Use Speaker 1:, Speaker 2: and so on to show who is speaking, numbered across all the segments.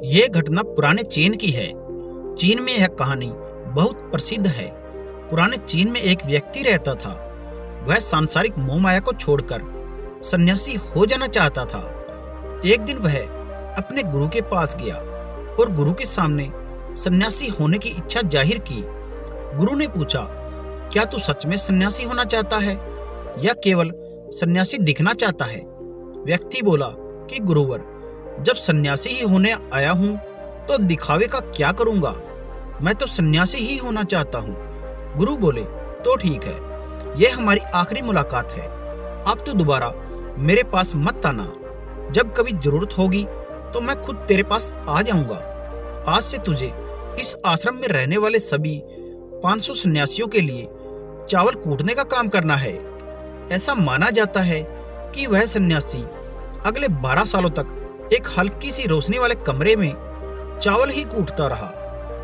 Speaker 1: ये घटना पुराने चीन की है। चीन में यह कहानी बहुत प्रसिद्ध है। पुराने चीन में एक व्यक्ति रहता था। वह सांसारिक मोह माया को छोड़कर सन्यासी हो जाना चाहता था। एक दिन वह अपने गुरु के पास गया और गुरु के सामने सन्यासी होने की इच्छा जाहिर की। गुरु ने पूछा, क्या तू सच में सन्यासी होना चाहता है या केवल सन्यासी दिखना चाहता है? व्यक्ति बोला कि गुरुवर, जब सन्यासी ही होने आया हूं तो दिखावे का क्या करूंगा? मैं तो सन्यासी ही होना चाहता हूं। गुरु बोले, तो ठीक है, यह हमारी आखिरी मुलाकात है। अब तू दोबारा मेरे पास मत आना। जब कभी जरूरत होगी तो मैं खुद तेरे पास आ जाऊंगा। आज से तुझे इस आश्रम में रहने वाले सभी 500 सन्यासियों के लिए चावल कूटने का काम करना है। ऐसा माना जाता है कि वह सन्यासी अगले 12 सालों तक एक हल्की सी रोशनी वाले कमरे में चावल ही कूटता रहा।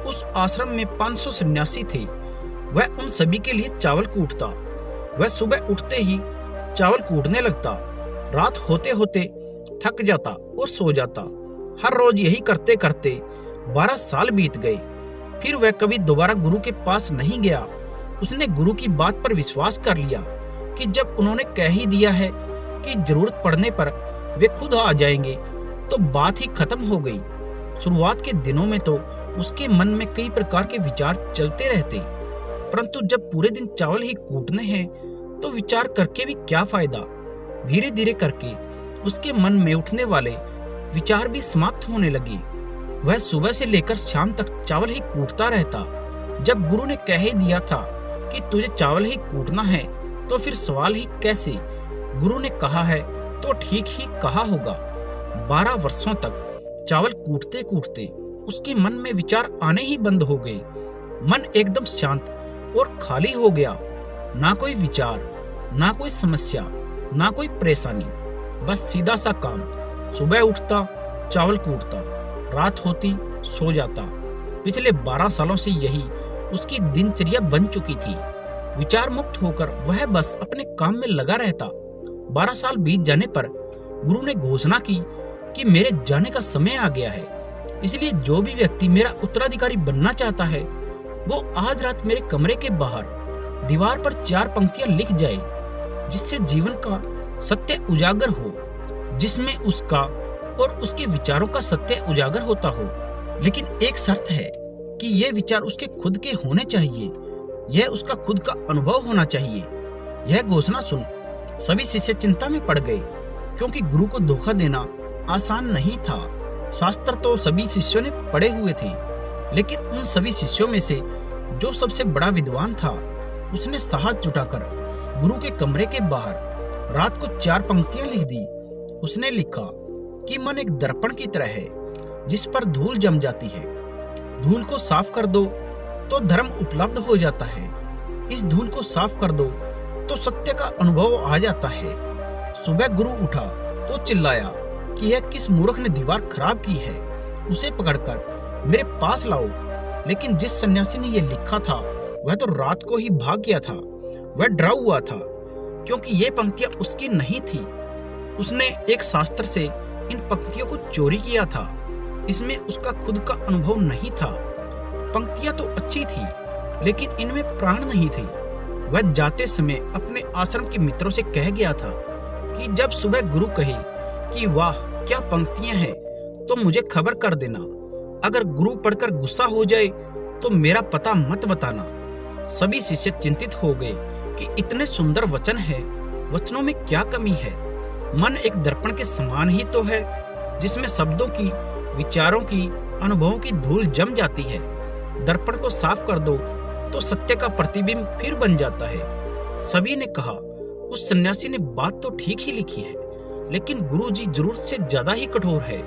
Speaker 1: उस आश्रम में 500 सन्यासी थे। वह उन सभी के लिए चावल कूटता। वह सुबह उठते ही चावल कूटने लगता। रात होते होते थक जाता और सो जाता। हर रोज यही करते करते 12 साल बीत गए। फिर वह कभी दोबारा गुरु के पास नहीं गया। उसने गुरु की बात पर विश्वास कर लिया कि जब उन्होंने कह ही दिया है कि जरूरत पड़ने पर वे खुद आ जाएंगे तो बात ही खत्म हो गई। शुरुआत के दिनों में तो उसके मन में कई प्रकार के विचार चलते रहते, परंतु जब पूरे दिन चावल ही कूटने हैं तो विचार करके भी क्या फायदा। धीरे धीरे करके उसके मन में उठने वाले विचार भी समाप्त होने लगे। वह सुबह से लेकर शाम तक चावल ही कूटता रहता। जब गुरु ने कह ही दिया था कि तुझे चावल ही कूटना है तो फिर सवाल ही कैसे? गुरु ने कहा है तो ठीक ही कहा होगा। 12 वर्षों तक चावल कूटते कूटते उसके मन में विचार आने ही बंद हो गए। मन एकदम शांत और खाली हो गया। ना कोई विचार, ना कोई समस्या, ना कोई परेशानी, बस सीधा सा काम। सुबह उठता, चावल कूटता, रात होती सो जाता। पिछले 12 सालों से यही उसकी दिनचर्या बन चुकी थी। विचार मुक्त होकर वह बस अपने काम में लगा रहता। 12 साल बीत जाने पर गुरु ने घोषणा की कि मेरे जाने का समय आ गया है। इसलिए जो भी व्यक्ति मेरा उत्तराधिकारी बनना चाहता है वो आज रात मेरे कमरे के बाहर दीवार पर 4 पंक्तियां लिख जाए, जिससे जीवन का सत्य उजागर हो, जिसमें उसका और उसके विचारों का सत्य उजागर होता हो। लेकिन एक शर्त है कि ये विचार उसके खुद के होने चाहिए। यह उसका खुद का अनुभव होना चाहिए। यह घोषणा सुन सभी शिष्य चिंता में पड़ गए, क्योंकि गुरु को धोखा देना आसान नहीं था। शास्त्र तो सभी शिष्यों ने पढ़े हुए थे, लेकिन उन सभी शिष्यों में से जो सबसे बड़ा विद्वान था, उसने साहस जुटाकर गुरु के कमरे के बाहर रात को 4 पंक्तियां लिख दी। उसने लिखा कि मन एक दर्पण की तरह है जिस पर धूल जम जाती है। धूल को साफ कर दो तो धर्म उपलब्ध हो जाता है। इस धूल को साफ कर दो तो सत्य का अनुभव आ जाता है। सुबह गुरु उठा तो चिल्लाया कि यह किस मूर्ख ने दीवार खराब की है, उसे पकड़कर मेरे पास लाओ। लेकिन जिस सन्यासी ने यह लिखा था वह तो रात को ही भाग गया था। वह डरा हुआ था क्योंकि ये पंक्तियां उसकी नहीं थी। उसने एक शास्त्र से इन पंक्तियों को चोरी किया था। इसमें उसका खुद का अनुभव नहीं था। पंक्तियां तो अच्छी थी, लेकिन इनमें प्राण नहीं थे। वह जाते समय अपने आश्रम के मित्रों से कह गया था कि जब सुबह गुरु कहे कि वाह क्या पंक्तियां हैं तो मुझे खबर कर देना। अगर गुरु पढ़कर गुस्सा हो जाए तो मेरा पता मत बताना। सभी शिष्य चिंतित हो गए कि इतने सुंदर वचन है, वचनों में क्या कमी है? मन एक दर्पण के समान ही तो है, जिसमें शब्दों की, विचारों की, अनुभवों की धूल जम जाती है। दर्पण को साफ कर दो तो सत्य का प्रतिबिंब फिर बन जाता है। सभी ने कहा, उस सन्यासी ने बात तो ठीक ही लिखी है, लेकिन गुरुजी जरूरत से ज्यादा ही कठोर है।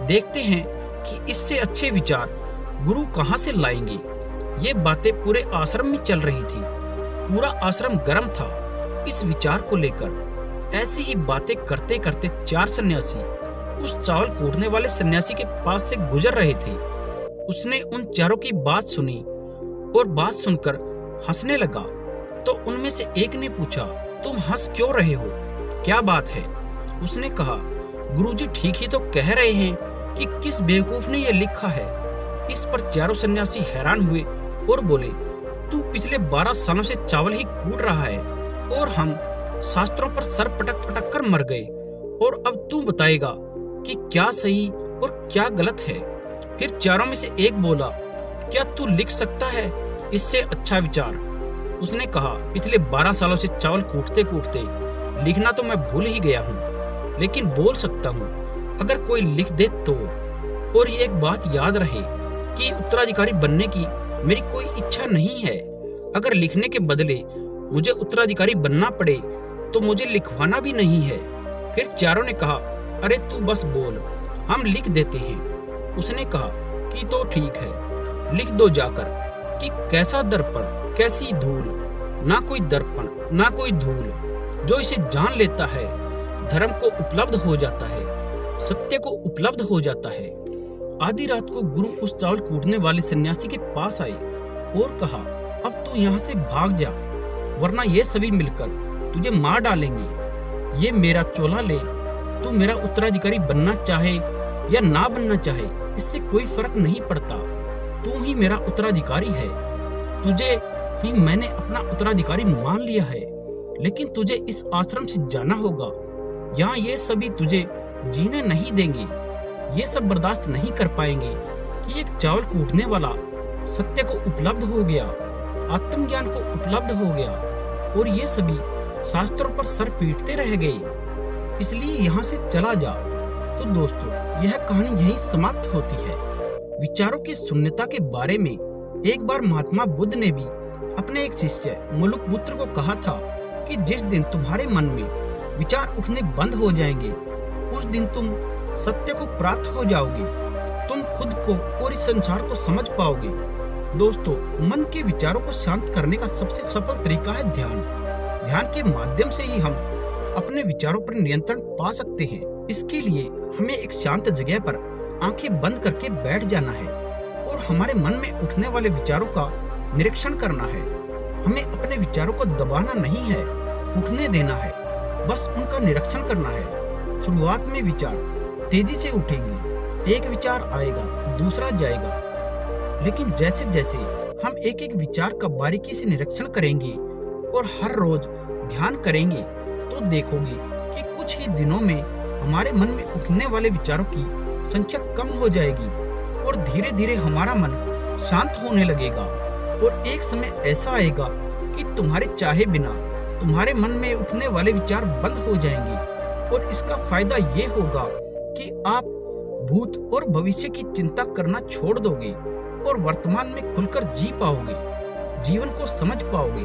Speaker 1: देखते हैं कि इससे अच्छे विचार गुरु कहां से लाएंगे। ये बातें पूरे आश्रम में चल रही थी। पूरा आश्रम गर्म था इस विचार को लेकर। ऐसी ही बातें करते करते 4 सन्यासी उस चावल कूटने वाले सन्यासी के पास से गुजर रहे थे। उसने उन चारों की बात सुनी और बात सुनकर हंसने लगा। तो उनमें से एक ने पूछा, तुम हंस क्यों रहे हो, क्या बात है? उसने कहा, गुरुजी ठीक ही तो कह रहे हैं कि किस बेवकूफ ने यह लिखा है। इस पर चारों सन्यासी हैरान हुए और बोले, तू पिछले 12 सालों से चावल ही कूट रहा है और हम शास्त्रों पर सर पटक पटक कर मर गए, और अब तू बताएगा कि क्या सही और क्या गलत है। फिर चारों में से एक बोला, क्या तू लिख सकता है इससे अच्छा विचार? उसने कहा, पिछले 12 सालों से चावल कूटते कूटते लिखना तो मैं भूल ही गया हूँ, लेकिन बोल सकता हूँ अगर कोई लिख दे तो। और ये एक बात याद रहे कि उत्तराधिकारी बनने की मेरी कोई इच्छा नहीं है। अगर लिखने के बदले मुझे उत्तराधिकारी बनना पड़े तो मुझे लिखवाना भी नहीं है। फिर चारों ने कहा, अरे तू बस बोल, हम लिख देते हैं। उसने कहा कि तो ठीक है, लिख दो जाकर कि कैसा दर्पण कैसी धूल, ना कोई दर्पण ना कोई धूल, जो इसे जान लेता है धर्म को उपलब्ध हो जाता है, सत्य को उपलब्ध हो जाता है। आधी रात को गुरु उस चावल कूटने वाले सन्यासी के पास आए और कहा, अब तू यहाँ से भाग जा, वरना ये सभी मिलकर तुझे मार डालेंगे। ये मेरा चोला ले, तू मेरा उत्तराधिकारी बनना चाहे या ना बनना चाहे, इससे कोई फर्क नहीं पड़ता। तू ही मेरा उत्तराधिकारी है, तुझे ही मैंने अपना उत्तराधिकारी मान लिया है। लेकिन तुझे इस आश्रम से जाना होगा, यहाँ ये सभी तुझे जीने नहीं देंगे। ये सब बर्दाश्त नहीं कर पाएंगे कि एक चावल कूटने वाला सत्य को उपलब्ध हो गया, आत्मज्ञान को उपलब्ध हो गया, और ये सभी शास्त्रों पर सर पीटते रह गए। इसलिए यहाँ से चला जा। तो दोस्तों, यह कहानी यहीं समाप्त होती है। विचारों की शून्यता के बारे में एक बार महात्मा बुद्ध ने भी अपने एक शिष्य मुलुकपुत्र को कहा था कि जिस दिन तुम्हारे मन में विचार उठने बंद हो जाएंगे, उस दिन तुम सत्य को प्राप्त हो जाओगे, तुम खुद को और इस संसार को समझ पाओगे। दोस्तों, मन के विचारों को शांत करने का सबसे सफल तरीका है ध्यान। ध्यान के माध्यम से ही हम अपने विचारों पर नियंत्रण पा सकते हैं। इसके लिए हमें एक शांत जगह पर आंखें बंद करके बैठ जाना है और हमारे मन में उठने वाले विचारों का निरीक्षण करना है। हमें अपने विचारों को दबाना नहीं है, उठने देना है, बस उनका निरीक्षण करना है। शुरुआत में विचार तेजी से उठेंगे, एक विचार आएगा, दूसरा जाएगा, लेकिन जैसे जैसे हम एक एक विचार का बारीकी से निरीक्षण करेंगे और हर रोज ध्यान करेंगे, तो देखोगे कि कुछ ही दिनों में हमारे मन में उठने वाले विचारों की संख्या कम हो जाएगी और धीरे धीरे हमारा मन शांत होने लगेगा। और एक समय ऐसा आएगा कि तुम्हारे चाहे बिना तुम्हारे मन में उठने वाले विचार बंद हो जाएंगे। और इसका फायदा ये होगा कि आप भूत और भविष्य की चिंता करना छोड़ दोगे और वर्तमान में खुलकर जी पाओगे, जीवन को समझ पाओगे।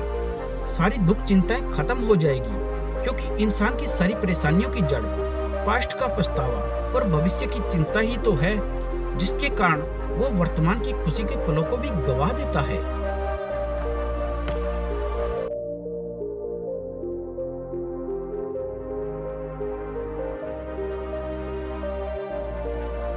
Speaker 1: सारी दुख चिंताएं खत्म हो जाएगी, क्योंकि इंसान की सारी परेशानियों की जड़ पास्ट का पछतावा और भविष्य की चिंता ही तो है, जिसके कारण वो वर्तमान की खुशी के पलों को भी गवा देता है।